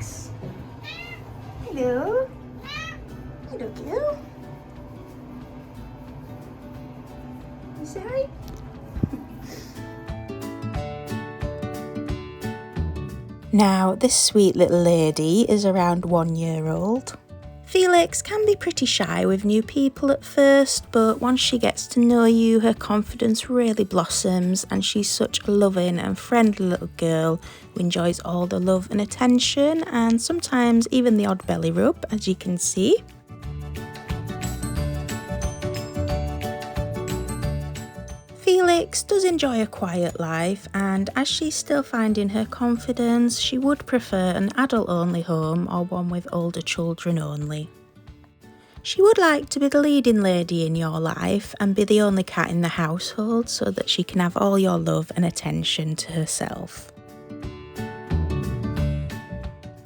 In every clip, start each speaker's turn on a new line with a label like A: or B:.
A: Felix. Hello. Hello, girl. Is that right? Now, this sweet little lady is around 1 year old. Felix can be pretty shy with new people at first, but once she gets to know you, her confidence really blossoms, and she's such a loving and friendly little girl who enjoys all the love and attention, and sometimes even the odd belly rub, as you can see. Felix does enjoy a quiet life, and as she's still finding her confidence, she would prefer an adult-only home or one with older children only. She would like to be the leading lady in your life and be the only cat in the household so that she can have all your love and attention to herself.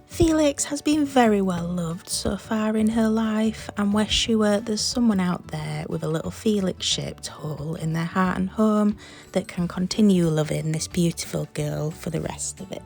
A: Felix has been very well loved so far in her life, and we're sure there's someone out there with a little Felix-shaped hole in their heart and home that can continue loving this beautiful girl for the rest of it.